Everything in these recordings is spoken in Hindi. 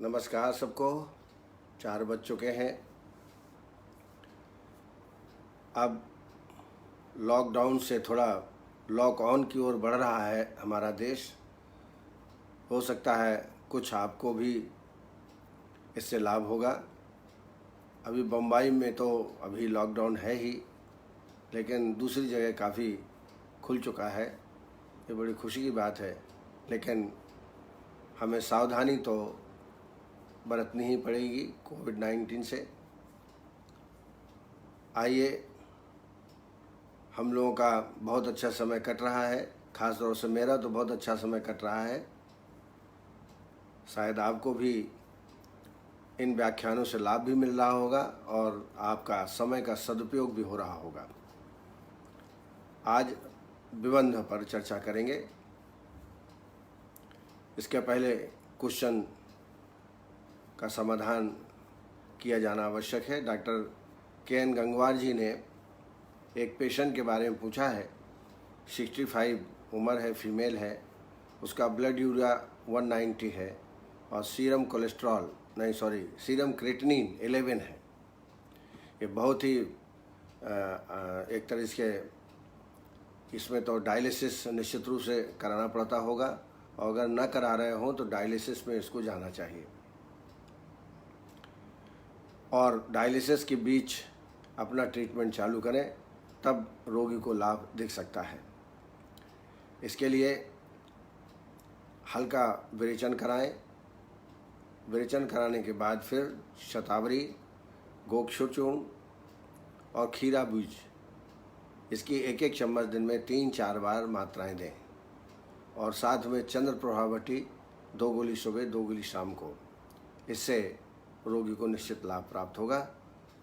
नमस्कार सबको। 4 बज चुके हैं। अब लॉकडाउन से थोड़ा लॉक ऑन की ओर बढ़ रहा है हमारा देश। हो सकता है कुछ आपको भी इससे लाभ होगा। अभी बम्बई में तो अभी लॉकडाउन है ही, लेकिन दूसरी जगह काफ़ी खुल चुका है। ये बड़ी खुशी की बात है, लेकिन हमें सावधानी तो बरतनी ही पड़ेगी कोविड-19 से। आइए, हम लोगों का बहुत अच्छा समय कट रहा है, ख़ास तौर से मेरा तो बहुत अच्छा समय कट रहा है। शायद आपको भी इन व्याख्यानों से लाभ भी मिल रहा होगा और आपका समय का सदुपयोग भी हो रहा होगा। आज विबंध पर चर्चा करेंगे। इसके पहले क्वेश्चन का समाधान किया जाना आवश्यक है। Doctor K. N.. गंगवार जी ने एक पेशेंट के बारे में पूछा है। 65 उम्र है, फीमेल है, उसका ब्लड यूरिया 190 है और सीरम क्रेटिनिन 11 है। ये बहुत ही एक तरह से इसमें तो डायलिसिस निश्चित रूप से कराना पड़ता होगा, और अगर न करा रहे हों तो डायलिसिस में इसको जाना चाहिए और डायलिसिस के बीच अपना ट्रीटमेंट चालू करें, तब रोगी को लाभ दिख सकता है। इसके लिए हल्का विरेचन कराएं। विरेचन कराने के बाद फिर शतावरी, गोक्षुचूर्ण और खीरा बीज, इसकी एक एक चम्मच दिन में 3-4 बार मात्राएं दें, और साथ में चंद्र प्रभावटी 2 गोली सुबह 2 गोली शाम को। इससे रोगी को निश्चित लाभ प्राप्त होगा।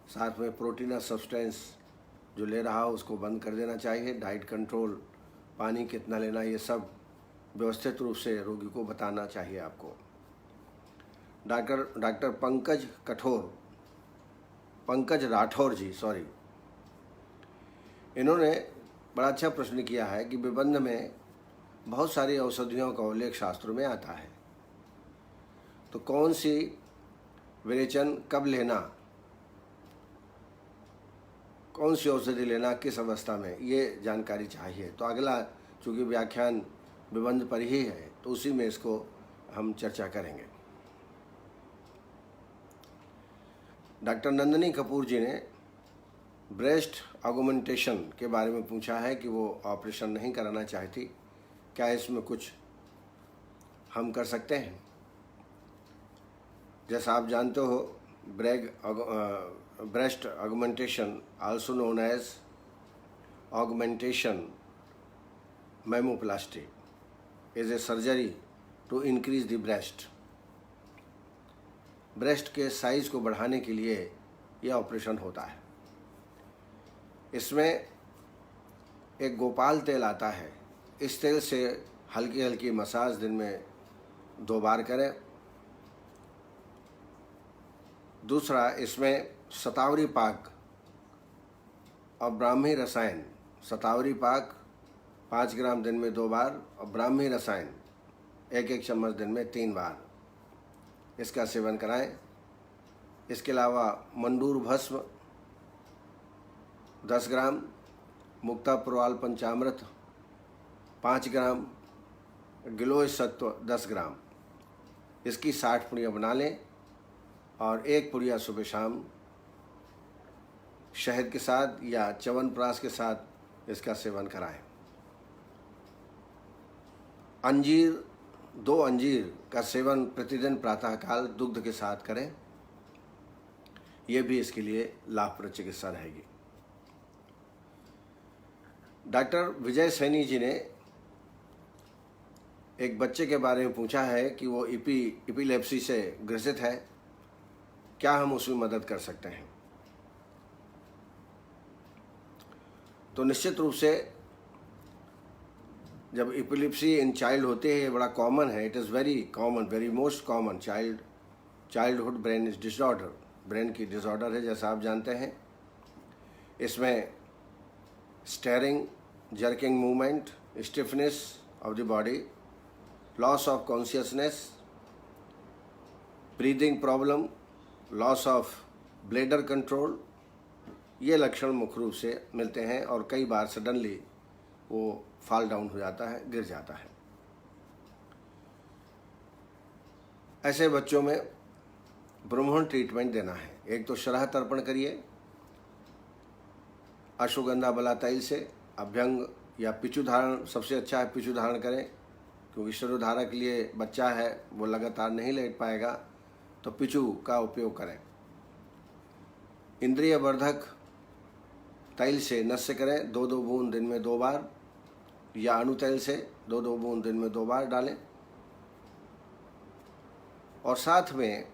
साथ में प्रोटीनस सब्सटेंस जो ले रहा हो उसको बंद कर देना चाहिए। डाइट कंट्रोल, पानी कितना लेना, ये सब व्यवस्थित रूप से रोगी को बताना चाहिए आपको। डॉक्टर पंकज राठौर जी, इन्होंने बड़ा अच्छा प्रश्न किया है कि विबंध में बहुत सारी औषधियों का उल्लेख शास्त्रों में आता है, तो कौन सी विरेचन कब लेना, कौन सी औषधि लेना, किस अवस्था में, ये जानकारी चाहिए। तो अगला चूँकि व्याख्यान विबंध पर ही है, तो उसी में इसको हम चर्चा करेंगे। डॉक्टर नंदिनी कपूर जी ने ब्रेस्ट ऑगमेंटेशन के बारे में पूछा है कि वो ऑपरेशन नहीं कराना चाहती, क्या इसमें कुछ हम कर सकते हैं। जैसा आप जानते हो, breast augmentation, also known as augmentation mammoplasty, is a surgery to increase the breast के साइज को बढ़ाने के लिए यह ऑपरेशन होता है। इसमें एक गोपाल तेल आता है, इस तेल से हल्की हल्की मसाज दिन में 2 बार करें। दूसरा, इसमें शतावरी पाक और ब्राह्मी रसायन, शतावरी पाक 5 ग्राम दिन में 2 बार और ब्राह्मी रसायन 1-1 चम्मच दिन में 3 बार, इसका सेवन कराएं। इसके अलावा मंडूर भस्म 10 ग्राम, मुक्ता पुरवाल पंचामृत 5 ग्राम, गिलोय सत्व 10 ग्राम, इसकी 60 पुड़ियाँ बना लें और 1 पुड़िया सुबह शाम शहद के साथ या च्यवनप्राश के साथ इसका सेवन कराएं। अंजीर, 2 अंजीर का सेवन प्रतिदिन प्रातःकाल दुग्ध के साथ करें, यह भी इसके लिए लाभप्रद चिकित्सा रहेगी। डॉक्टर विजय सैनी जी ने एक बच्चे के बारे में पूछा है कि वो एपिलेप्सी से ग्रसित है, क्या हम उसमें मदद कर सकते हैं। तो निश्चित रूप से जब एपिलेप्सी इन चाइल्ड होते हैं, ये बड़ा कॉमन है, it is very common, very most common childhood brain disorder, brain की डिसऑर्डर है, जैसा आप जानते हैं। इसमें staring, jerking movement, stiffness of the body, loss of consciousness, breathing problem, loss of bladder control, ये लक्षण मुख्य रूप से मिलते हैं और कई बार सडनली वो फॉल डाउन हो जाता है, गिर जाता है। ऐसे बच्चों में ब्रूमोहन ट्रीटमेंट देना है। एक तो शरह तर्पण करिए अश्वगंधा बला तैल से, अभ्यंग या पिचु धारण सबसे अच्छा है, पिचु धारण करें क्योंकि शरीरोधारा के लिए बच्चा है वो लगातार नहीं लेट पाएगा, तो पिचु का उपयोग करें। इंद्रिय वर्धक तैल से नस्य करें, 2-2 बूंद दिन में 2 बार, या अणु तैल से 2-2 बूंद दिन में 2 बार डालें। और साथ में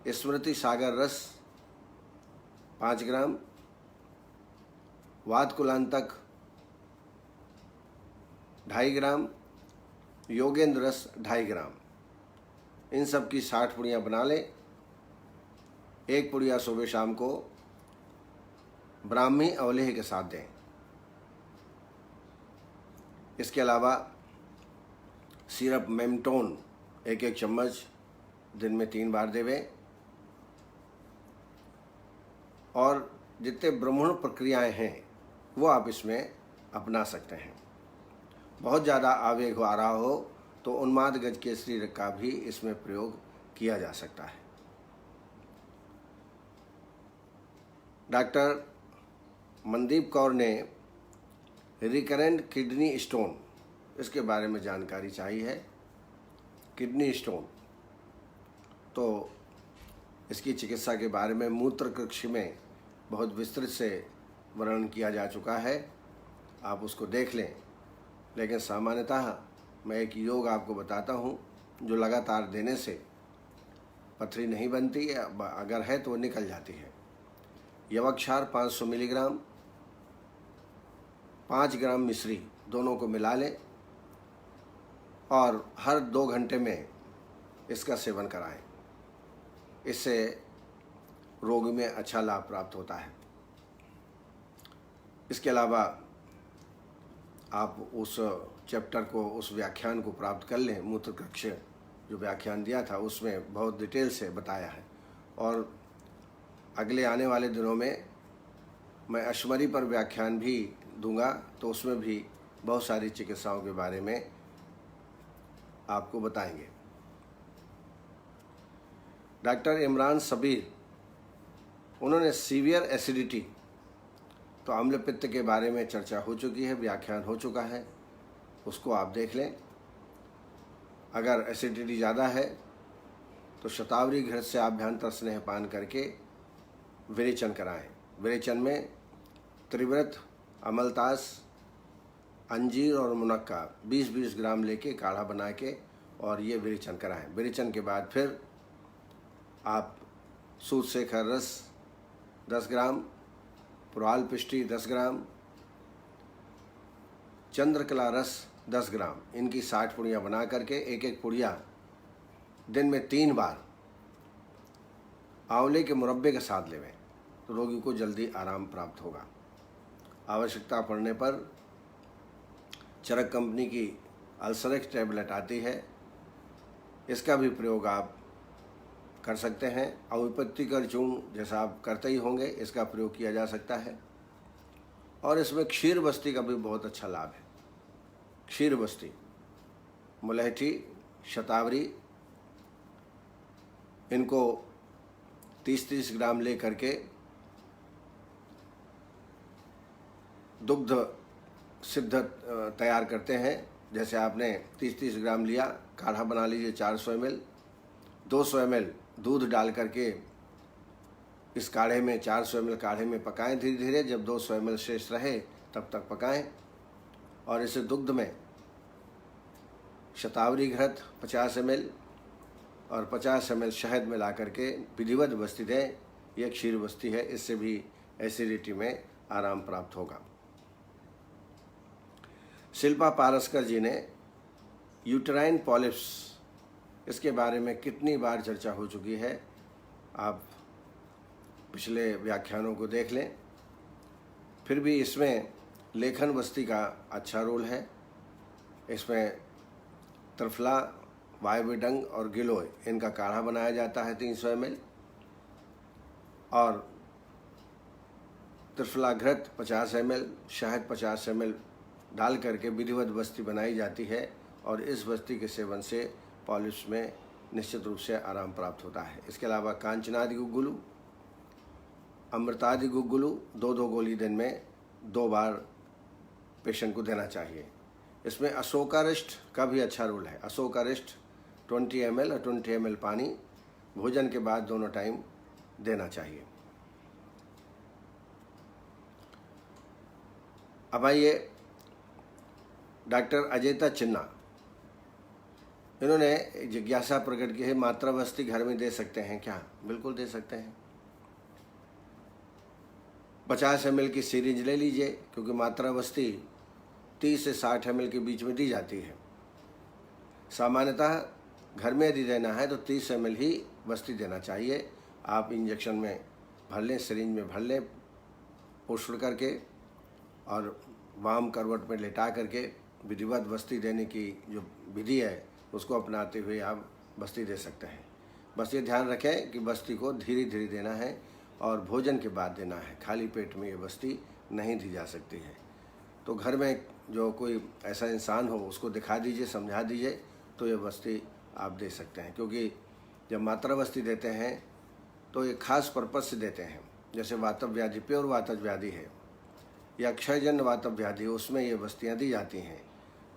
स्मृति सागर रस 5 ग्राम, वात कुलांतक 2.5 ग्राम, योगेंद्र रस 2.5 ग्राम, इन सब की 60 पुड़ियाँ बना लें। एक पुड़िया सुबह शाम को ब्राह्मी अवलेह के साथ दें। इसके अलावा सिरप मेमटोन 1-1 चम्मच दिन में 3 बार देवें। और जितने ब्रह्मण प्रक्रियाएं हैं वो आप इसमें अपना सकते हैं। बहुत ज़्यादा आवेग आ रहा हो तो उन्माद गज केसरी का भी इसमें प्रयोग किया जा सकता है। डॉक्टर मनदीप कौर ने रिकरेंट किडनी स्टोन, इसके बारे में जानकारी चाहिए है। किडनी स्टोन तो इसकी चिकित्सा के बारे में मूत्र कक्ष में बहुत विस्तृत से वर्णन किया जा चुका है, आप उसको देख लें। लेकिन सामान्यतः मैं एक योग आपको बताता हूँ जो लगातार देने से पथरी नहीं बनती है, अगर है तो वो निकल जाती है। यवक्षार 500 मिलीग्राम, 5 ग्राम मिश्री, दोनों को मिला लें और हर 2 घंटे में इसका सेवन कराएं। इससे रोग में अच्छा लाभ प्राप्त होता है। इसके अलावा आप उस चैप्टर को, उस व्याख्यान को प्राप्त कर लें। मूत्र कक्ष जो व्याख्यान दिया था उसमें बहुत डिटेल से बताया है। और अगले आने वाले दिनों में मैं अश्मरी पर व्याख्यान भी दूंगा, तो उसमें भी बहुत सारी चिकित्साओं के बारे में आपको बताएंगे। डॉक्टर इमरान सबीर, उन्होंने सीवियर एसिडिटी, तो अम्ल पित्त के बारे में चर्चा हो चुकी है, व्याख्यान हो चुका है, उसको आप देख लें। अगर एसिडिटी ज़्यादा है तो शतावरी घृत से आभ्यंतर स्नेहपान करके विरेचन कराएं। विरेचन में त्रिव्रत, अमलतास, अंजीर और मुनक्का 20-20 ग्राम लेके काढ़ा बना के और ये विरेचन कराएं। विरेचन के बाद फिर आप सूतशेखर रस 10 ग्राम, पुराल पिष्टी 10 ग्राम, चंद्रकला रस 10 ग्राम, इनकी 60 पुड़ियाँ बना करके 1-1 पुड़िया दिन में 3 बार आंवले के मुरब्बे के साथ लेवें, तो रोगी को जल्दी आराम प्राप्त होगा। आवश्यकता पड़ने पर चरक कंपनी की अल्सरेक्स टैबलेट आती है, इसका भी प्रयोग आप कर सकते हैं। अविपत्तिकर चूर्ण जैसा आप करते ही होंगे, इसका प्रयोग किया जा सकता है। और इसमें क्षीर बस्ती का भी बहुत अच्छा लाभ है। क्षीर बस्ती, मुलहठी, शतावरी, इनको 30-30 ग्राम ले करके दुग्ध सिद्ध तैयार करते हैं। जैसे आपने 30-30 ग्राम लिया, काढ़ा बना लीजिए 400 ml, 200 ml दूध डाल करके इस काढ़े में 400 ml काढ़े में पकाएं धीरे धीरे। जब 200 ml शेष रहे तब तक पकाएं और इसे दुग्ध में शतावरी घृत 50 ml और 50 ml शहद में ला करके विधिवत बस्ती दें। यह क्षीर बस्ती है, इससे भी एसिडिटी में आराम प्राप्त होगा। शिल्पा पारस्कर जी ने यूटेराइन पॉलिप्स, इसके बारे में कितनी बार चर्चा हो चुकी है, आप पिछले व्याख्यानों को देख लें। फिर भी इसमें लेखन बस्ती का अच्छा रोल है। इसमें त्रिफला, वायविडंग और गिलोय इनका काढ़ा बनाया जाता है 300 ml, और त्रिफलाघृत 50 ml, शहद 50 ml डाल करके विधिवत बस्ती बनाई जाती है, और इस बस्ती के सेवन से पॉलिप्स में निश्चित रूप से आराम प्राप्त होता है। इसके अलावा कांचनादि गुग्गुलू, अमृतादि गुग्गुलू 2-2 गोली दिन में 2 बार पेशेंट को देना चाहिए। इसमें अशोकारिष्ट का भी अच्छा रोल है। अशोकारिष्ट 20 ml और 20 ml पानी भोजन के बाद दोनों टाइम देना चाहिए। अब आइए डॉक्टर अजयता चिन्ना, इन्होंने जिज्ञासा प्रकट की है, मात्रा बस्ती घर में दे सकते हैं क्या? बिल्कुल दे सकते हैं। 50 ml की सीरीज ले लीजिए, क्योंकि मात्रा बस्ती 30 से 60 ml के बीच में दी जाती है। सामान्यतः घर में यदि देना है तो 30 ml ही बस्ती देना चाहिए। आप इंजेक्शन में भर लें, सिरिंज में भर लें उष्ण करके, और वाम करवट में लेटा करके विधिवत बस्ती देने की जो विधि है उसको अपनाते हुए आप बस्ती दे सकते हैं। बस ये ध्यान रखें कि बस्ती को धीरे धीरे देना है और भोजन के बाद देना है। खाली पेट में ये बस्ती नहीं दी जा सकती है। तो घर में जो कोई ऐसा इंसान हो उसको दिखा दीजिए, समझा दीजिए, तो ये बस्ती आप दे सकते हैं। क्योंकि जब मात्रा बस्ती देते हैं तो एक खास पर्पज से देते हैं। जैसे वातव व्याधि, प्योर वातव व्याधि है या क्षयजन्य वातव व्याधि, उसमें ये बस्तियाँ दी जाती हैं।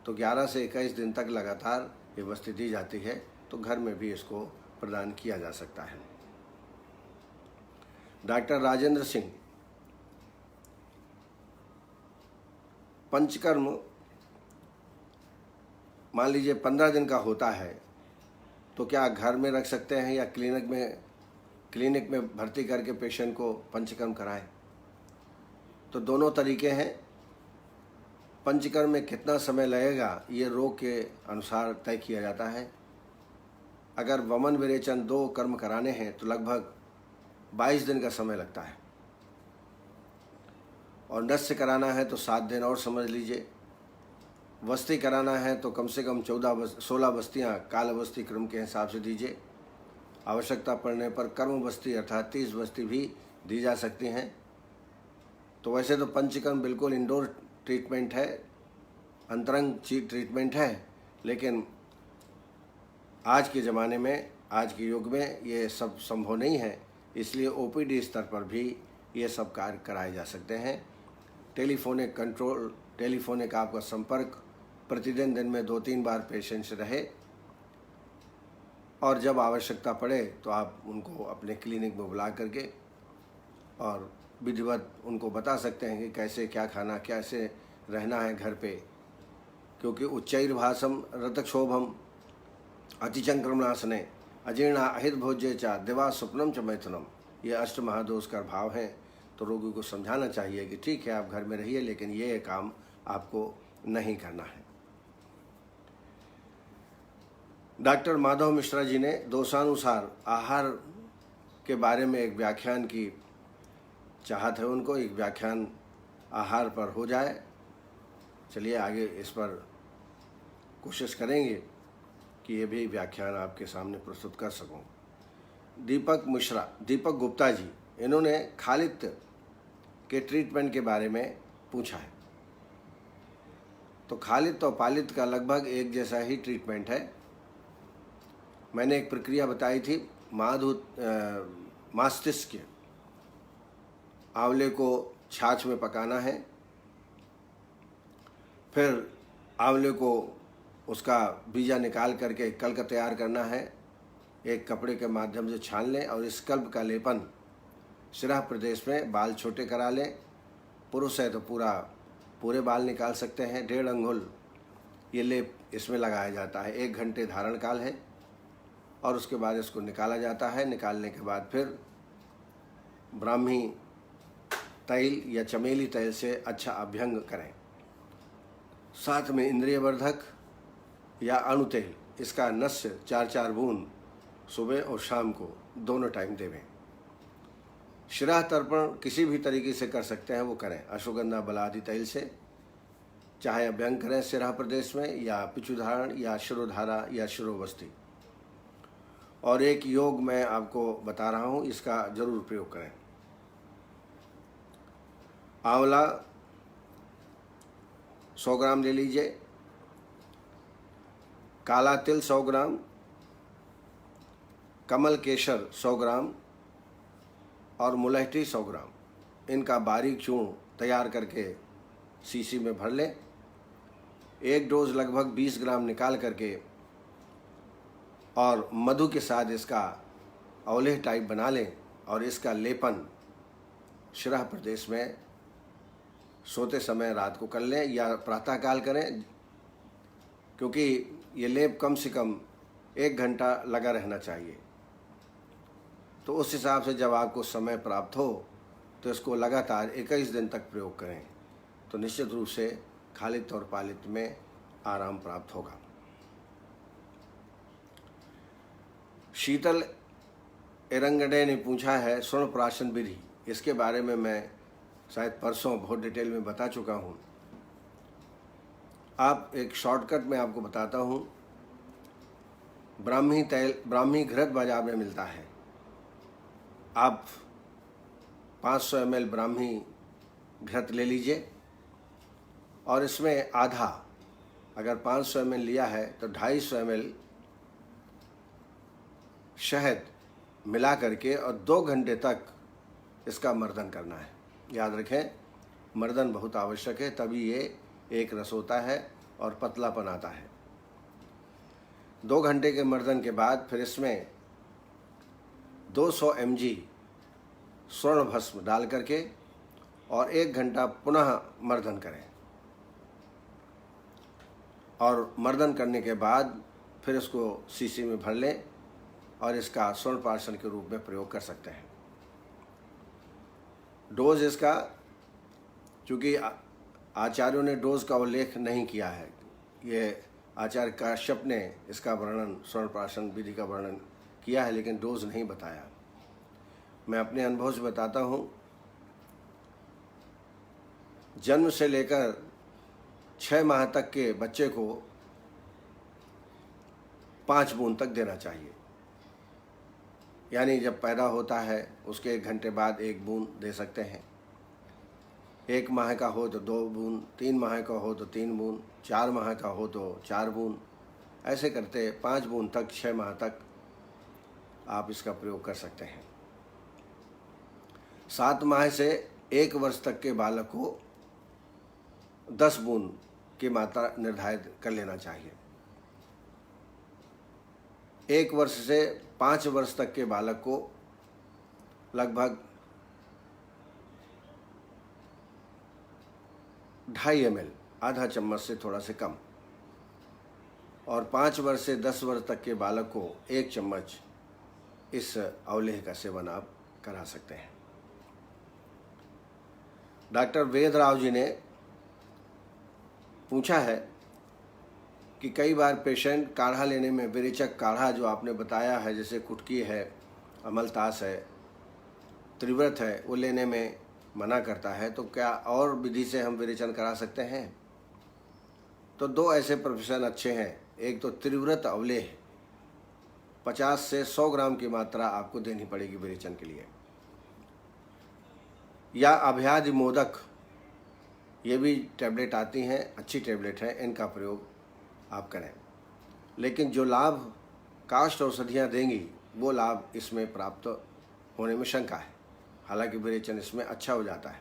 तो 11 से 21 दिन तक लगातार ये बस्ती दी जाती है। तो घर में भी इसको प्रदान किया जा सकता है। डॉक्टर राजेंद्र सिंह, पंचकर्म मान लीजिए 15 दिन का होता है, तो क्या घर में रख सकते हैं या क्लिनिक में भर्ती करके पेशेंट को पंचकर्म कराएं? तो दोनों तरीके हैं। पंचकर्म में कितना समय लगेगा ये रोग के अनुसार तय किया जाता है। अगर वमन विरेचन 2 कर्म कराने हैं तो लगभग 22 दिन का समय लगता है, और नस्य कराना है तो 7 दिन और समझ लीजिए। बस्ती कराना है तो कम से कम 16 बस्तियाँ काल बस्ती क्रम के हिसाब से दीजिए। आवश्यकता पड़ने पर कर्म बस्ती अर्थात 30 बस्ती भी दी जा सकती हैं। तो वैसे तो पंचकर्म बिल्कुल इंडोर ट्रीटमेंट है, अंतरंग ट्रीटमेंट है, लेकिन आज के ज़माने में, आज के युग में ये सब संभव नहीं है। इसलिए ओपीडी स्तर पर भी ये सब कार्य कराए जा सकते हैं। टेलीफोनिक कंट्रोल, टेलीफोनिक आपका संपर्क प्रतिदिन दिन में 2-3 बार पेशेंट से रहे, और जब आवश्यकता पड़े तो आप उनको अपने क्लिनिक में बुला करके और विधिवत उनको बता सकते हैं कि कैसे क्या खाना, कैसे रहना है घर पे। क्योंकि उच्चैर्भासम रतक्षोभम अतिचंक्रमणासने अजीर्णा अहित भोज्य चा दिवा स्वप्नम च मैथुनम, ये अष्ट महादोष का भाव है। तो रोगी को समझाना चाहिए कि ठीक है आप घर में रहिए, लेकिन ये काम आपको नहीं करना है। डॉक्टर माधव मिश्रा जी ने दोषानुसार आहार के बारे में एक व्याख्यान की चाहत है उनको, एक व्याख्यान आहार पर हो जाए। चलिए आगे इस पर कोशिश करेंगे कि ये भी व्याख्यान आपके सामने प्रस्तुत कर सकूं। दीपक गुप्ता जी, इन्होंने खालित्य के ट्रीटमेंट के बारे में पूछा है। तो खालित्य और पालित्य का लगभग एक जैसा ही ट्रीटमेंट है। मैंने एक प्रक्रिया बताई थी, मस्तिष्क आंवले को छाछ में पकाना है, फिर आंवले को उसका बीजा निकाल करके कल्प तैयार करना है, एक कपड़े के माध्यम से छान लें, और इस कल्प का लेपन शिरा प्रदेश में बाल छोटे करा लें। पुरुष है तो पूरे बाल निकाल सकते हैं। 1.5 अंगुल ये लेप इसमें लगाया जाता है। 1 घंटे धारण काल है, और उसके बाद इसको निकाला जाता है। निकालने के बाद फिर ब्राह्मी तैल या चमेली तैल से अच्छा अभ्यंग करें। साथ में इंद्रिय वर्धक या अणु तेल, इसका नस्य 4-4 बूंद सुबह और शाम को दोनों टाइम देवें। शिरा तर्पण किसी भी तरीके से कर सकते हैं, वो करें। अश्वगंधा बलादि तैल से चाहे अभ्यंग करें सिरा प्रदेश में या पिछुधारण या शिरोधारा या शिरोवस्ती। और एक योग मैं आपको बता रहा हूँ, इसका जरूर प्रयोग करें। आंवला 100 ग्राम ले लीजिए, काला तिल 100 ग्राम, कमल केसर 100 ग्राम और मुलहठी 100 ग्राम। इनका बारीक चूर्ण तैयार करके शीशी में भर लें। एक डोज लगभग 20 ग्राम निकाल करके और मधु के साथ इसका अवलेह टाइप बना लें और इसका लेपन शिरा प्रदेश में सोते समय रात को कर लें या प्रातःकाल करें, क्योंकि ये लेप कम से कम 1 घंटा लगा रहना चाहिए। तो उस हिसाब से जब आपको समय प्राप्त हो तो इसको लगातार 21 दिन तक प्रयोग करें, तो निश्चित रूप से खालित और पालित में आराम प्राप्त होगा। शीतल एरंगडे ने पूछा है स्वर्ण प्राशन विधि, इसके बारे में मैं शायद परसों बहुत डिटेल में बता चुका हूँ। आप एक शॉर्टकट में आपको बताता हूँ। ब्राह्मी तेल, ब्राह्मी घृत बाजार में मिलता है। आप 500 ml ब्राह्मी घृत ले लीजिए और इसमें आधा, अगर 500 ml लिया है तो 250 ml शहद मिला करके और 2 घंटे तक इसका मर्दन करना है। याद रखें, मर्दन बहुत आवश्यक है, तभी ये एक रस होता है और पतलापन आता है। 2 घंटे के मर्दन के बाद फिर इसमें 200 mg स्वर्ण भस्म डाल करके और 1 घंटा पुनः मर्दन करें। और मर्दन करने के बाद फिर इसको शीशी में भर लें और इसका स्वर्ण प्राशन के रूप में प्रयोग कर सकते हैं। डोज इसका, चूँकि आचार्यों ने डोज का उल्लेख नहीं किया है, ये आचार्य काश्यप ने इसका वर्णन, स्वर्ण प्राशन विधि का वर्णन किया है, लेकिन डोज नहीं बताया। मैं अपने अनुभव से बताता हूँ। जन्म से लेकर 6 माह तक के बच्चे को 5 बूंद तक देना चाहिए। यानी जब पैदा होता है उसके 1 घंटे बाद 1 बूंद दे सकते हैं। 1 माह का हो तो 2 बूंद, 3 माह का हो तो 3 बूंद, 4 माह का हो तो 4 बूंद, ऐसे करते 5 बूंद तक 6 माह तक आप इसका प्रयोग कर सकते हैं। 7 माह से 1 वर्ष तक के बालक को 10 बूंद की मात्रा निर्धारित कर लेना चाहिए। 1 वर्ष से 5 वर्ष तक के बालक को लगभग 2.5 ml, आधा चम्मच से थोड़ा से कम, और 5 वर्ष से 10 वर्ष तक के बालक को 1 चम्मच इस अवलेह का सेवन आप करा सकते हैं। डॉक्टर वेदराव जी ने पूछा है कि कई बार पेशेंट काढ़ा लेने में, विरेचक काढ़ा जो आपने बताया है, जैसे कुटकी है, अमलतास है, त्रिव्रत है, वो लेने में मना करता है, तो क्या और विधि से हम विरेचन करा सकते हैं? तो 2 ऐसे प्रोफेशन अच्छे हैं। एक तो त्रिव्रत अवलेह 50 से 100 ग्राम की मात्रा आपको देनी पड़ेगी विरेचन के लिए, या अभ्याधि मोदक, ये भी टैबलेट आती हैं, अच्छी टैबलेट है, इनका प्रयोग आप करें। लेकिन जो लाभ काष्ठ औषधियाँ देंगी वो लाभ इसमें प्राप्त होने में शंका है। हालांकि विरेचन इसमें अच्छा हो जाता है।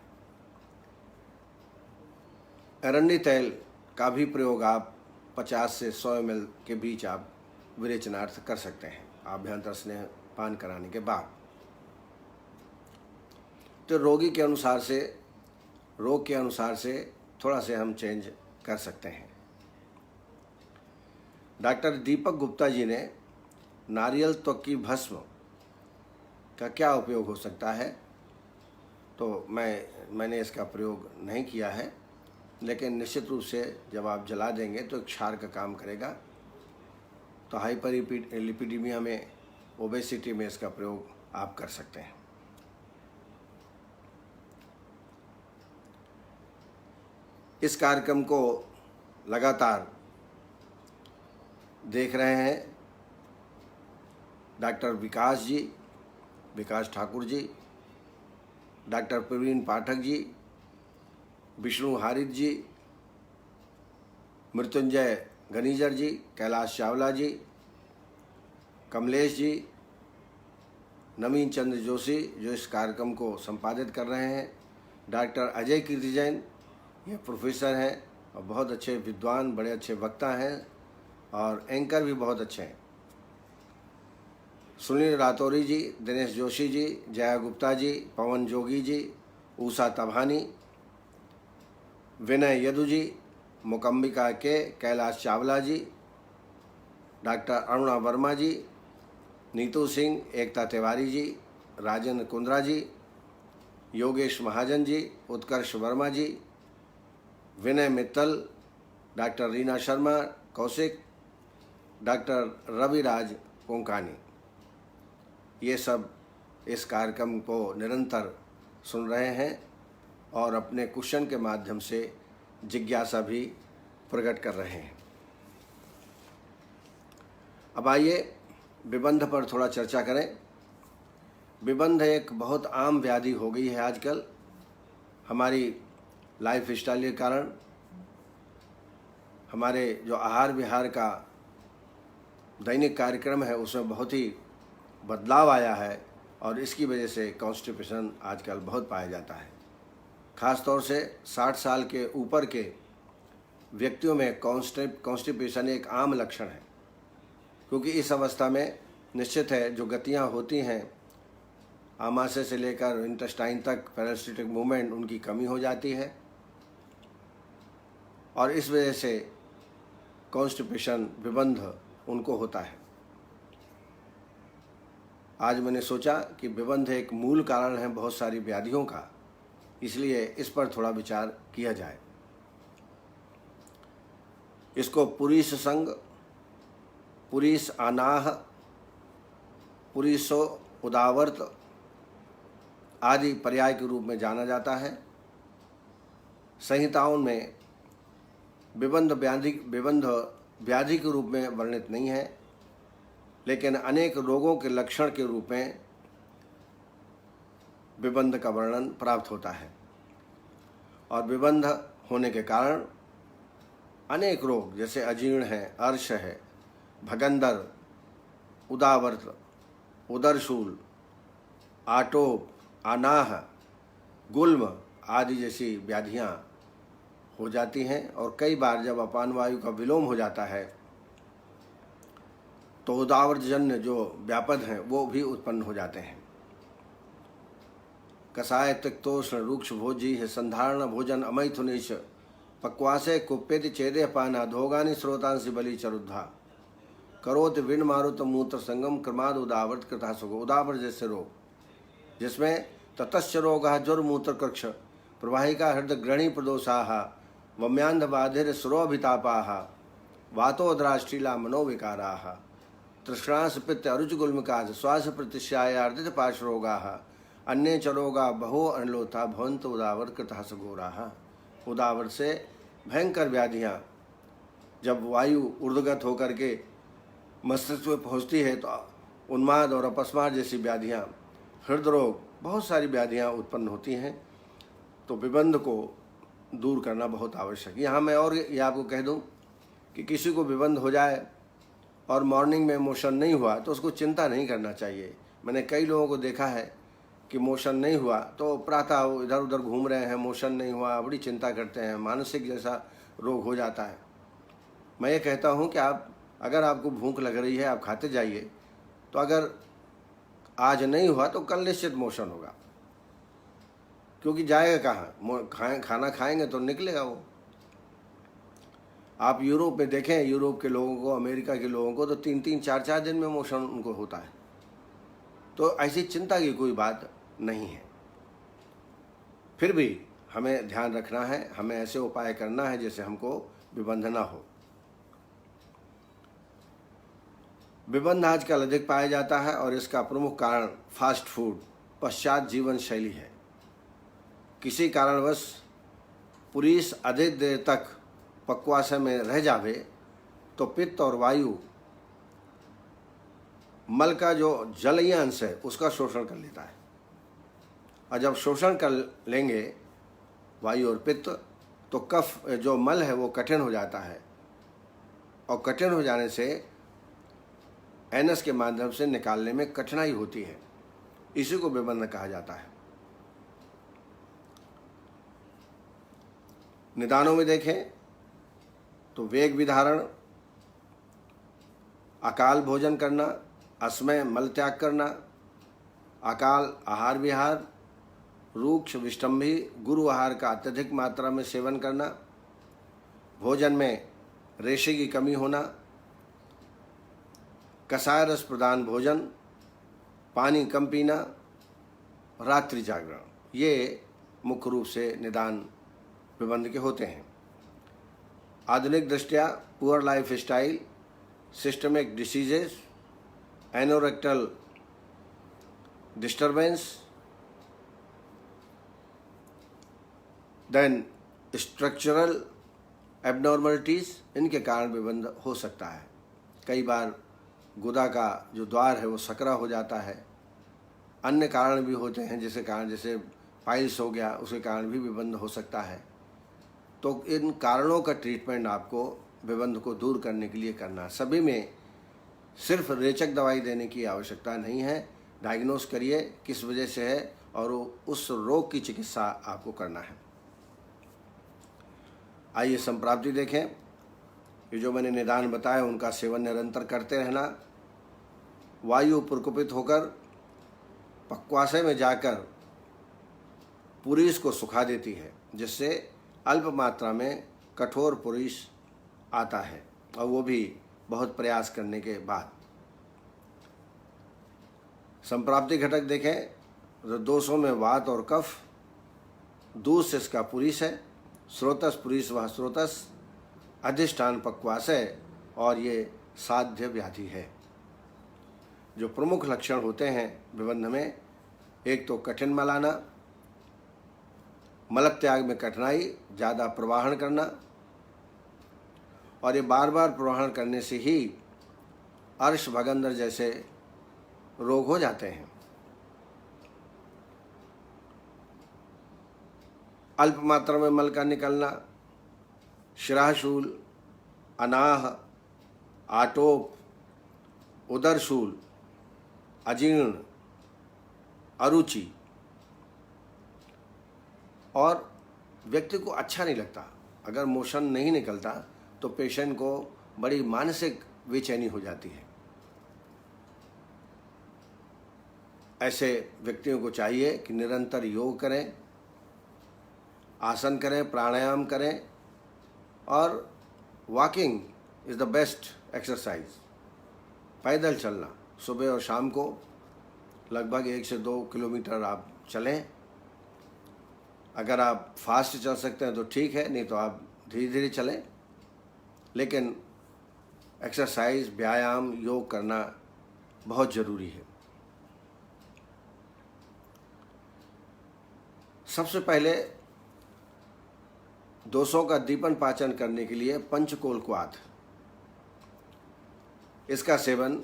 अरण्य तेल का भी प्रयोग आप 50 से 100 ml के बीच आप विरेचनार्थ कर सकते हैं आभ्यंतर स्नेह पान कराने के बाद। तो रोगी के अनुसार से, रोग के अनुसार से थोड़ा से हम चेंज कर सकते हैं। डॉक्टर दीपक गुप्ता जी ने नारियल त्वक की भस्म का क्या उपयोग हो सकता है, तो मैंने इसका प्रयोग नहीं किया है, लेकिन निश्चित रूप से जब आप जला देंगे तो एक क्षार का काम करेगा। तो हाइपरलिपिडीमिया में, ओबेसिटी में इसका प्रयोग आप कर सकते हैं। इस कार्यक्रम को लगातार देख रहे हैं डॉक्टर विकास ठाकुर जी, डॉक्टर प्रवीण पाठक जी, विष्णु हारित जी, मृत्युंजय गनीजर जी, कैलाश चावला जी, कमलेश जी, नवीन चंद्र जोशी जो इस कार्यक्रम को संपादित कर रहे हैं, डॉक्टर अजय कीर्ति जैन, ये प्रोफेसर हैं और बहुत अच्छे विद्वान, बड़े अच्छे वक्ता हैं और एंकर भी बहुत अच्छे हैं, सुनील रातौरी जी, दिनेश जोशी जी, जया गुप्ता जी, पवन जोगी जी, उषा तभानी, विनय यदु जी, मुकम्बिका के, कैलाश चावला जी, डॉक्टर अरुणा वर्मा जी, नीतू सिंह, एकता तिवारी जी, राजेंद्र कुंद्रा जी, योगेश महाजन जी, उत्कर्ष वर्मा जी, विनय मित्तल, डॉक्टर रीना शर्मा कौशिक, डॉक्टर रविराज कोंकानी, ये सब इस कार्यक्रम को निरंतर सुन रहे हैं और अपने क्वेश्चन के माध्यम से जिज्ञासा भी प्रकट कर रहे हैं। अब आइए विबंध पर थोड़ा चर्चा करें। विबंध एक बहुत आम व्याधि हो गई है आजकल हमारी लाइफ स्टाइल के कारण। हमारे जो आहार विहार का दैनिक कार्यक्रम है उसमें बहुत ही बदलाव आया है और इसकी वजह से कॉन्स्टिपेशन आजकल बहुत पाया जाता है। ख़ास तौर से 60 साल के ऊपर के व्यक्तियों में कॉन्स्टिपेशन एक आम लक्षण है, क्योंकि इस अवस्था में निश्चित है जो गतियाँ होती हैं आमाशय से लेकर इंटेस्टाइन तक, पैरासिटिक मूवमेंट उनकी कमी हो जाती है और इस वजह से कॉन्स्टिपेशन विबंध उनको होता है। आज मैंने सोचा कि विबंध एक मूल कारण है बहुत सारी व्याधियों का, इसलिए इस पर थोड़ा विचार किया जाए। इसको पुरीश संग, पुरीश अनाह, पुरीशो उदावर्त आदि पर्याय के रूप में जाना जाता है। संहिताओं में विबंध व्याधि के रूप में वर्णित नहीं है, लेकिन अनेक रोगों के लक्षण के रूप में विबंध का वर्णन प्राप्त होता है और विबंध होने के कारण अनेक रोग जैसे अजीर्ण है, अर्श है, भगंदर, उदावर्त, उदरशूल, आटोप, अनाह, गुल्म आदि जैसी व्याधियां हो जाती हैं और कई बार जब अपान वायु का विलोम हो जाता है तो उदावर्तजन्य जो व्यापद हैं वो भी उत्पन्न हो जाते हैं। कसाय तिक्तोष्ण रुक्ष भोजी है संधारण भोजन अमैथुनिश पक्वासे कुप्पेति चेदे पाना धोगानी स्रोतांसी बलि चरुद्धा करोत विण मारुत मूत्र संगम क्रमाद उदावर्त कृता सुगो। उदावर्त जैसे रोग जिसमें ततश्च रोग ज्वर मूत्र कक्ष प्रवाहिका हृदय ग्रहणी प्रदोषाः वम्यांध बाधिर सुरोभितापाः वातोद्राष्टीला मनोविकाराः तृष्णास पित्त अरुच गुल्मकाज श्वास प्रतिश्यायार्दित पार्श्वरोगाः अन्य च रोगा बहो अनलोथा भवंत उदावर्त कृता सघोराः। उदावर्त से भयंकर व्याधियाँ जब वायु ऊर्ध्वगत होकर के मस्तिष्क में पहुँचती है तो उन्माद और अपस्मार जैसी व्याधियाँ, हृदय रोग, बहुत सारी व्याधियाँ उत्पन्न होती हैं। तो विबंध को दूर करना बहुत आवश्यक। यहाँ मैं और ये आपको कह दूँ कि किसी को विबंध हो जाए और मॉर्निंग में मोशन नहीं हुआ तो उसको चिंता नहीं करना चाहिए। मैंने कई लोगों को देखा है कि मोशन नहीं हुआ तो प्रातः वो इधर उधर घूम रहे हैं, मोशन नहीं हुआ, बड़ी चिंता करते हैं, मानसिक जैसा रोग हो जाता है। मैं ये कहता हूँ कि अगर आपको भूख लग रही है आप खाते जाइए, तो अगर आज नहीं हुआ तो कल निश्चित मोशन होगा, क्योंकि जाएगा कहाँ, खाना खाएंगे तो निकलेगा वो। आप यूरोप में देखें, यूरोप के लोगों को, अमेरिका के लोगों को तो 3-3, 4-4 दिन में मोशन उनको होता है। तो ऐसी चिंता की कोई बात नहीं है। फिर भी हमें ध्यान रखना है, हमें ऐसे उपाय करना है जिससे हमको विबंध ना हो। विबंध आजकल अधिक पाया जाता है और इसका प्रमुख कारण फास्ट फूड, पश्चात जीवन शैली है। किसी कारणवश पुरुष अधिक देर तक पक्वाशय में रह जावे तो पित्त और वायु मल का जो जलीय अंश है उसका शोषण कर लेता है, और जब शोषण कर लेंगे वायु और पित्त तो कफ जो मल है वो कठिन हो जाता है, और कठिन हो जाने से एनस के माध्यम से निकालने में कठिनाई होती है। इसी को विबंध कहा जाता है। निदानों में देखें तो वेग विधारण, अकाल भोजन करना, असमय मल त्याग करना, अकाल आहार विहार, रूक्ष विष्टम्भी गुरु आहार का अत्यधिक मात्रा में सेवन करना, भोजन में रेशे की कमी होना, कसाय रस प्रदान भोजन, पानी कम पीना, रात्रि जागरण, ये मुख्य रूप से निदान विबंध के होते हैं। आधुनिक दृष्टया poor life style, systemic diseases, anorectal disturbance, then structural abnormalities, इनके कारण विबंध हो सकता है। कई बार गुदा का जो द्वार है वो सकरा हो जाता है। अन्य कारण भी होते हैं, जिसके कारण जैसे पाइल्स हो गया, उसके कारण भी विबंध हो सकता है। तो इन कारणों का ट्रीटमेंट आपको विबंध को दूर करने के लिए करना। सभी में सिर्फ रेचक दवाई देने की आवश्यकता नहीं है। डायग्नोस करिए किस वजह से है और उस रोग की चिकित्सा आपको करना है। आइए संप्राप्ति देखें। ये जो मैंने निदान बताया उनका सेवन निरंतर करते रहना। वायु प्रकोपित होकर पक्वाशय में जाकर पुरीस को सुखा देती है, जिससे अल्प मात्रा में कठोर पुरीस आता है, और वो भी बहुत प्रयास करने के बाद। संप्राप्ति घटक देखें तो दोषों में वात और कफ, दूध से इसका पुरीस है, स्रोतस पुरीस व स्रोतस, अधिष्ठान पक्वाशय, और ये साध्य व्याधि है। जो प्रमुख लक्षण होते हैं विबंध में, एक तो कठिन मल आना, मलत्याग में कठिनाई, ज़्यादा प्रवाहन करना, और ये बार बार प्रवाहन करने से ही अर्श भगंदर जैसे रोग हो जाते हैं। अल्प मात्रा में मल का निकलना, शिराशूल, अनाह, आटोप, उदरशूल, अजीर्ण, अरुचि, और व्यक्ति को अच्छा नहीं लगता। अगर मोशन नहीं निकलता तो पेशेंट को बड़ी मानसिक बेचैनी हो जाती है। ऐसे व्यक्तियों को चाहिए कि निरंतर योग करें, आसन करें, प्राणायाम करें, और walking is the best exercise. पैदल चलना, सुबह और शाम को लगभग 1 से 2 किलोमीटर आप चलें। अगर आप फास्ट चल सकते हैं तो ठीक है, नहीं तो आप धीरे धीरे चलें, लेकिन एक्सरसाइज, व्यायाम, योग करना बहुत ज़रूरी है। सबसे पहले दोषों का दीपन पाचन करने के लिए पंचकोल क्वाथ, इसका सेवन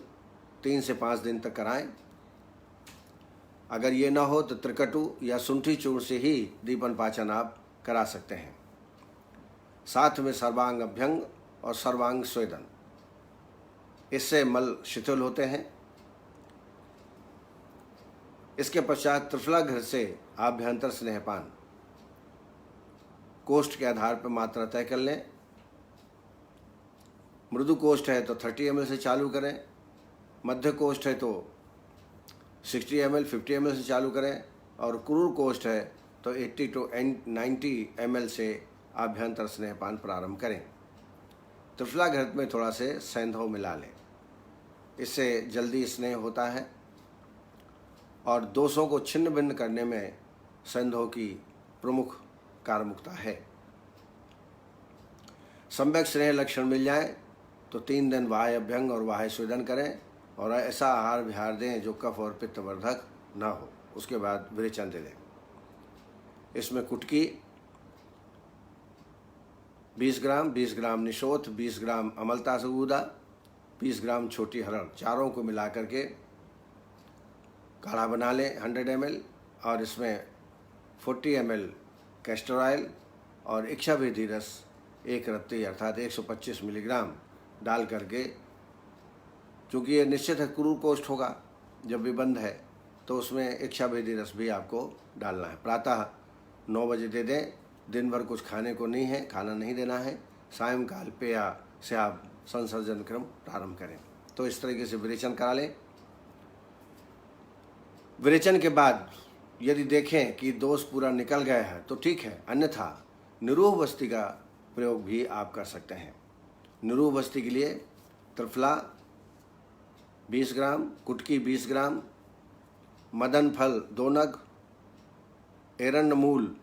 3 से 5 दिन तक कराएं। अगर ये ना हो तो त्रिकटु या सुंठी चूर्ण से ही दीपन पाचन आप करा सकते हैं। साथ में सर्वांग अभ्यंग और सर्वांग स्वेदन, इससे मल शिथिल होते हैं। इसके पश्चात त्रिफला घृत से आभ्यंतर स्नेहपान, कोष्ठ के आधार पर मात्रा तय कर लें। मृदु कोष्ठ है तो 30 ml से चालू करें, मध्य कोष्ठ है तो 60 ml 50 ml से चालू करें, और क्रूर कोष्ठ है तो 80 to 90 ml से आभ्यंतर स्नेहपान प्रारंभ करें। त्रिफला घृत में थोड़ा से सेंधव मिला लें, इससे जल्दी स्नेह होता है, और दोषों को छिन्न भिन्न करने में सेंधव की प्रमुख कारमुकता है। सम्यक स्नेह लक्षण मिल जाए तो 3 दिन वाह्य अभ्यंग और वाह्य स्वेदन करें, और ऐसा आहार विहार दें जो कफ और पित्तवर्धक ना हो। उसके बाद विरेचन दे दें। इसमें कुटकी 20 ग्राम निशोथ, 20 ग्राम अमलता सगूदा, 20 ग्राम छोटी हरड़, चारों को मिला करके काढ़ा बना लें 100 ml, और इसमें 40 ml कैस्टर ऑयल और इच्छाभेदी रस 1 रत्ती अर्थात 125 मिलीग्राम डाल करके, चूँकि ये निश्चित है क्रूर कोष्ठ होगा जब भी बंद है, तो उसमें इच्छाभेदी रस भी आपको डालना है। प्रातः 9 बजे दे दें। दिन भर कुछ खाने को नहीं है, खाना नहीं देना है। सायंकाल पेय से आप संसर्जन क्रम प्रारंभ करें। तो इस तरीके से विरेचन करा लें। विरेचन के बाद यदि देखें कि दोष पूरा निकल गया है तो ठीक है, अन्यथा निरूह वस्ती का प्रयोग भी आप कर सकते हैं। निरूह वस्ती के लिए त्रिफला 20 ग्राम, कुटकी 20 ग्राम, मदन फल 2 नग, एरंड मूल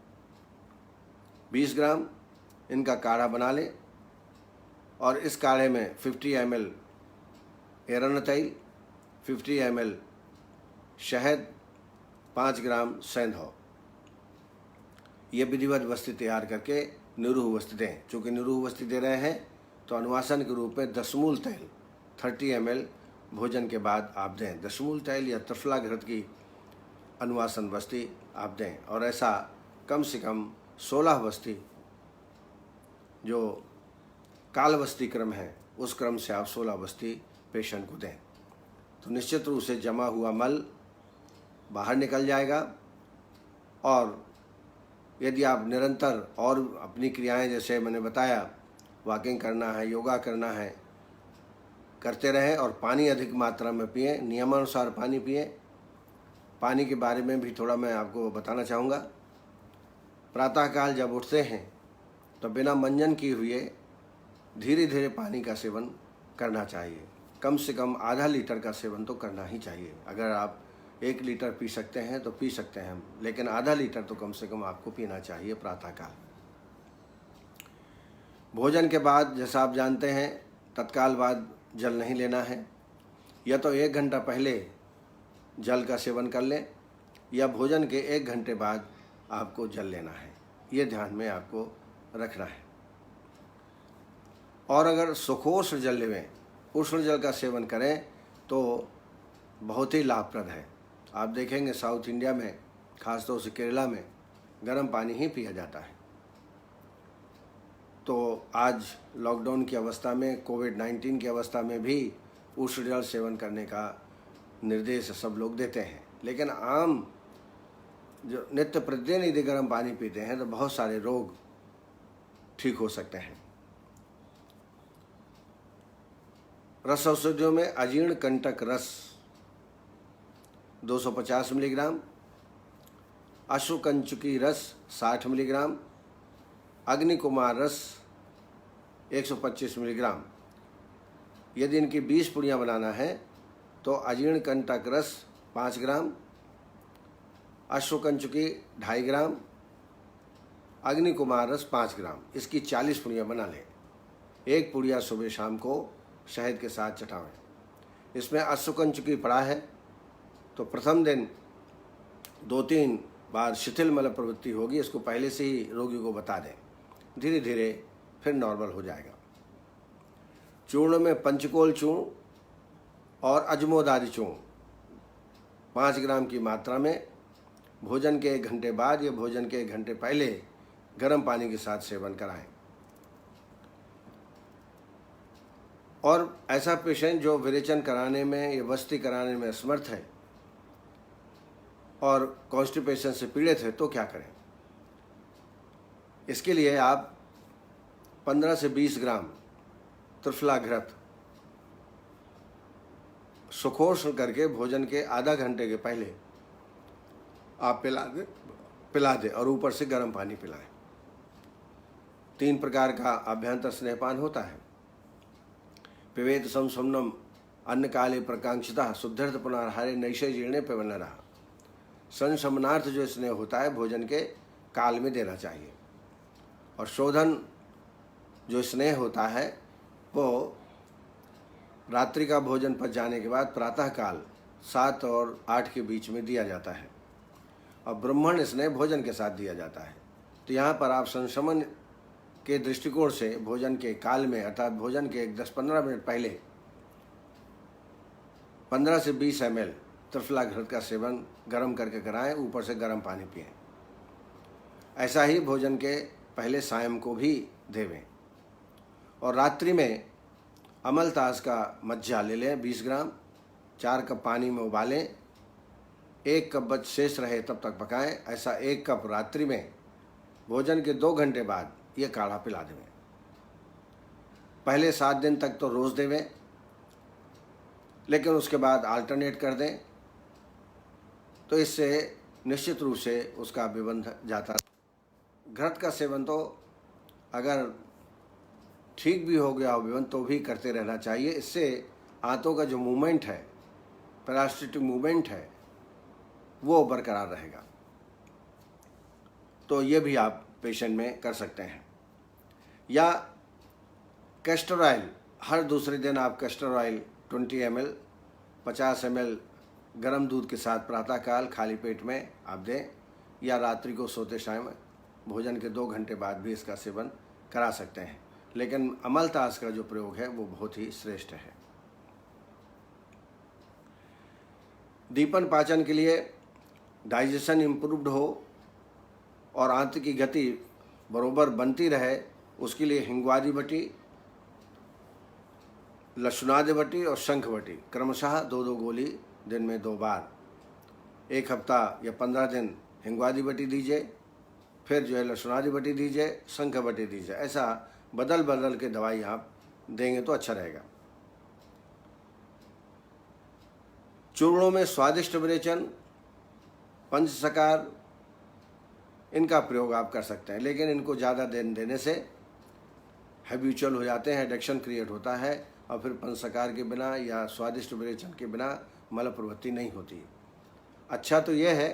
20 ग्राम, इनका काढ़ा बना लें। और इस काढ़े में 50 ml एरंड तेल, 50 ml शहद, 5 ग्राम सेंधौ, ये विधिवत वस्ती तैयार करके निरूह वस्ती दें। चूँकि निरूह वस्ती दे रहे हैं तो अनुवासन के रूप में दशमूल तेल 30 ml भोजन के बाद आप दें। दशमूल तेल या त्रिफला घृत की अनुवासन वस्ती आप दें, और ऐसा कम से कम 16 वस्ती, जो काल वस्ती क्रम है उस क्रम से आप 16 वस्ती पेशेंट को दें। तो निश्चित रूप से जमा हुआ मल बाहर निकल जाएगा। और यदि आप निरंतर और अपनी क्रियाएं, जैसे मैंने बताया, वॉकिंग करना है, योगा करना है, करते रहें। और पानी अधिक मात्रा में पिएं, नियमानुसार पानी पिएं। पानी के बारे में भी थोड़ा मैं आपको बताना चाहूँगा। प्रातःकाल जब उठते हैं तो बिना मंजन किए हुए धीरे धीरे पानी का सेवन करना चाहिए। कम से कम आधा लीटर का सेवन तो करना ही चाहिए। अगर आप 1 लीटर पी सकते हैं तो पी सकते हैं, लेकिन आधा लीटर तो कम से कम आपको पीना चाहिए प्रातःकाल। भोजन के बाद, जैसा आप जानते हैं, तत्काल बाद जल नहीं लेना है। या तो 1 घंटा पहले जल का सेवन कर लें, या भोजन के 1 घंटे बाद आपको जल लेना है। ये ध्यान में आपको रखना है। और अगर सुखोष्ण जल लें, उष्ण जल का सेवन करें तो बहुत ही लाभप्रद है। आप देखेंगे साउथ इंडिया में, खासतौर से केरला में, गर्म पानी ही पिया जाता है। तो आज लॉकडाउन की अवस्था में, कोविड-19 की अवस्था में भी उष्ण जल सेवन करने का निर्देश सब लोग देते हैं। लेकिन आम जो नित्य प्रतिदिन यदि गर्म पानी पीते हैं तो बहुत सारे रोग ठीक हो सकते हैं। रस औषधियों में अजीर्ण कंटक रस 250 मिलीग्राम, अश्वकंचुकी रस 60 मिलीग्राम, अग्निकुमार रस 125 मिलीग्राम। यदि इनकी 20 पुड़ियाँ बनाना है तो अजीर्ण कंटक रस 5 ग्राम, अश्वकंचुकी 2.5 ग्राम, अग्निकुमार रस 5 ग्राम, इसकी 40 पुड़ियाँ बना लें। 1 पुड़िया सुबह शाम को शहद के साथ चटावें। इसमें अश्वकंचुकी पड़ा है तो प्रथम दिन 2-3 बार शिथिल मल प्रवृत्ति होगी, इसको पहले से ही रोगी को बता दें। धीरे धीरे फिर नॉर्मल हो जाएगा। चूर्ण में पंचकोल चूर्ण और अजमोदारी चूर्ण 5 ग्राम की मात्रा में भोजन के 1 घंटे बाद या भोजन के 1 घंटे पहले गर्म पानी के साथ सेवन कराएं। और ऐसा पेशेंट जो विरेचन कराने में या वस्ती कराने में असमर्थ है और कॉन्स्टिपेशन से पीड़ित है तो क्या करें? इसके लिए आप 15 से 20 ग्राम त्रिफला घृत सुखोष्ण करके भोजन के आधा घंटे के पहले आप पिला दें और ऊपर से गर्म पानी पिलाएं। 3 प्रकार का अभ्यंतर स्नेहपान होता है। पिबेत संसमनम अन्न काले प्रकांक्षिता शुद्धिर्थ पुनर्हारे नैशे जीर्णे पिबन रहा। संशमनार्थ जो स्नेह होता है भोजन के काल में देना चाहिए। और शोधन जो स्नेह होता है वो रात्रि का भोजन पच जाने के बाद प्रातःकाल 7 और 8 के बीच में दिया जाता है। और ब्रह्मण स्नेह भोजन के साथ दिया जाता है। तो यहाँ पर आप संशमन के दृष्टिकोण से भोजन के काल में, अर्थात भोजन के 10-15 मिनट पहले 15 से 20 ml त्रिफला घृत का सेवन गर्म करके कराएं, ऊपर से गर्म पानी पिएं। ऐसा ही भोजन के पहले सायं को भी देवें। और रात्रि में अमलतास का मज्जा ले लें 20 ग्राम, 4 कप पानी में उबालें, 1 कप बच शेष रहे तब तक पकाएं। ऐसा 1 कप रात्रि में भोजन के 2 घंटे बाद ये काढ़ा पिला देवें। पहले 7 दिन तक तो रोज़ देवें, लेकिन उसके बाद अल्टरनेट कर दें, तो इससे निश्चित रूप से उसका विबंध जाता। घृत का सेवन तो अगर ठीक भी हो गया हो विबंध तो भी करते रहना चाहिए। इससे आंतों का जो मूवमेंट है, पेरास्टेटिक मूवमेंट है, वो बरकरार रहेगा। तो ये भी आप पेशेंट में कर सकते हैं। या कैस्टर ऑयल, हर दूसरे दिन आप कैस्टर ऑयल 20 ml 50 ml गर्म दूध के साथ प्रातःकाल खाली पेट में आप दें, या रात्रि को सोते टाइम भोजन के 2 घंटे बाद भी इसका सेवन करा सकते हैं। लेकिन अमलतास का जो प्रयोग है वो बहुत ही श्रेष्ठ है। दीपन पाचन के लिए, डाइजेशन इम्प्रूव्ड हो और आंत की गति बरोबर बनती रहे, उसके लिए हिंगवादी बटी, लहसुनादि बटी और शंख बटी क्रमशः 2-2 गोली दिन में 2 बार, 1 हफ्ता या 15 दिन हिंगवादी बटी दीजिए, फिर जो है लहसुनादि बटी दीजिए, शंख बटी दीजिए। ऐसा बदल बदल के दवाई आप देंगे तो अच्छा रहेगा। चूर्णों में स्वादिष्ट विरेचन, पंचसकार, इनका प्रयोग आप कर सकते हैं, लेकिन इनको ज़्यादा देने से हैबिचुअल हो जाते हैं, एडिक्शन क्रिएट होता है, और फिर पंचसकार के बिना या स्वादिष्ट विरेचन के बिना मल प्रवृत्ति नहीं होती। अच्छा तो यह है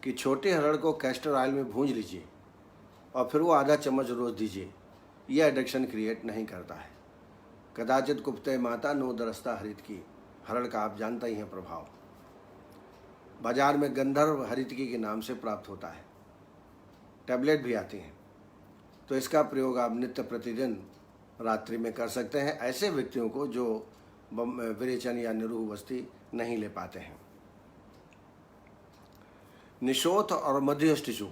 कि छोटे हरड़ को कैस्टर ऑयल में भूंज लीजिए और फिर वो आधा चम्मच रोज़ दीजिए। यह एडिक्शन क्रिएट नहीं करता है। कदाचित कुप्ते माता नो दरस्ता हरित की, हरड़ का आप जानता ही हैं प्रभाव। बाजार में गंधर्व हरितकी के नाम से प्राप्त होता है, टैबलेट भी आती हैं। तो इसका प्रयोग आप नित्य प्रतिदिन रात्रि में कर सकते हैं, ऐसे व्यक्तियों को जो विरेचन या निरूहवस्थी नहीं ले पाते हैं। निशोथ और मध्यष्टिचू,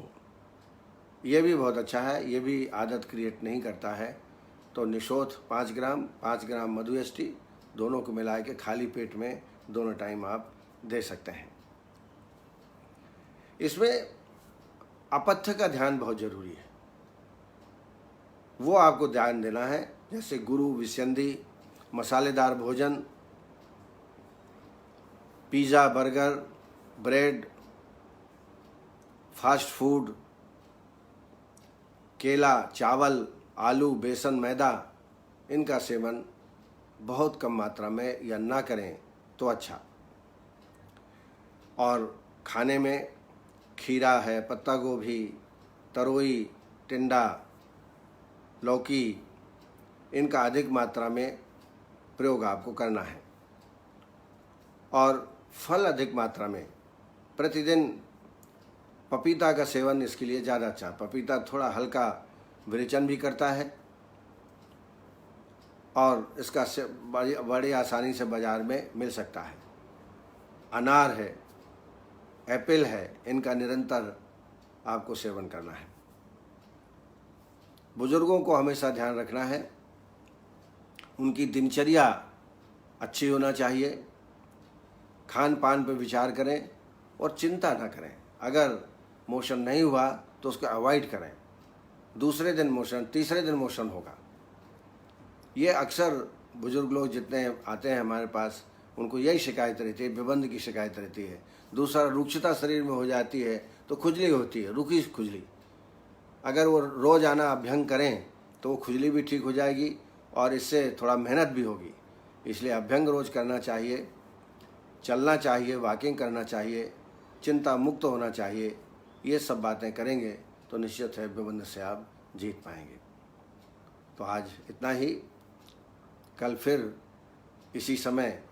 ये भी बहुत अच्छा है, ये भी आदत क्रिएट नहीं करता है। तो निशोथ 5 ग्राम मधुएष्टि, दोनों को मिला के खाली पेट में दोनों टाइम आप दे सकते हैं। इसमें अपथ्य का ध्यान बहुत जरूरी है, वो आपको ध्यान देना है। जैसे गुरु, विसंधि, मसालेदार भोजन, pizza, burger, bread, fast food, केला, चावल, आलू, बेसन, मैदा, इनका सेवन बहुत कम मात्रा में या ना करें तो अच्छा। और खाने में खीरा है, पत्ता गोभी, तरोई, टिंडा, लौकी, इनका अधिक मात्रा में प्रयोग आपको करना है। और फल अधिक मात्रा में, प्रतिदिन पपीता का सेवन इसके लिए ज़्यादा अच्छा। पपीता थोड़ा हल्का विरेचन भी करता है और इसका बड़ी आसानी से बाज़ार में मिल सकता है। अनार है, एप्पल है, इनका निरंतर आपको सेवन करना है। बुजुर्गों को हमेशा ध्यान रखना है, उनकी दिनचर्या अच्छी होना चाहिए, खान पान पर विचार करें और चिंता ना करें। अगर मोशन नहीं हुआ तो उसको अवॉइड करें, दूसरे दिन मोशन, तीसरे दिन मोशन होगा। ये अक्सर बुजुर्ग लोग जितने आते हैं हमारे पास, उनको यही शिकायत रहती है, विबंध की शिकायत रहती है। दूसरा, रुक्षता शरीर में हो जाती है तो खुजली होती है, रुकी खुजली। अगर वो रोज़ आना अभ्यंग करें तो वो खुजली भी ठीक हो जाएगी और इससे थोड़ा मेहनत भी होगी। इसलिए अभ्यंग रोज़ करना चाहिए, चलना चाहिए, वॉकिंग करना चाहिए, चिंता मुक्त होना चाहिए। ये सब बातें करेंगे तो निश्चित है विबंध से आप जीत पाएंगे। तो आज इतना ही, कल फिर इसी समय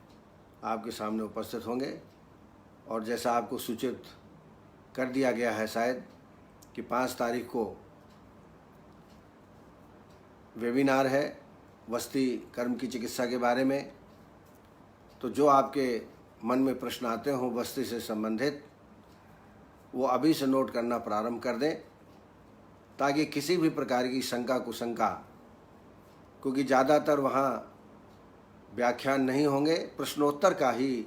आपके सामने उपस्थित होंगे। और जैसा आपको सूचित कर दिया गया है शायद कि 5 तारीख को वेबिनार है वस्ती कर्म की चिकित्सा के बारे में। तो जो आपके मन में प्रश्न आते हों वस्ती से संबंधित, वो अभी से नोट करना प्रारंभ कर दें, ताकि किसी भी प्रकार की शंका कुशंका, क्योंकि ज़्यादातर वहाँ व्याख्यान नहीं होंगे, प्रश्नोत्तर का ही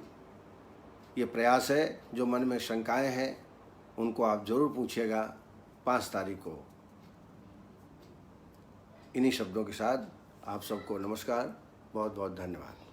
ये प्रयास है। जो मन में शंकाएं हैं उनको आप ज़रूर पूछिएगा 5 तारीख को। इन्हीं शब्दों के साथ आप सबको नमस्कार, बहुत बहुत धन्यवाद।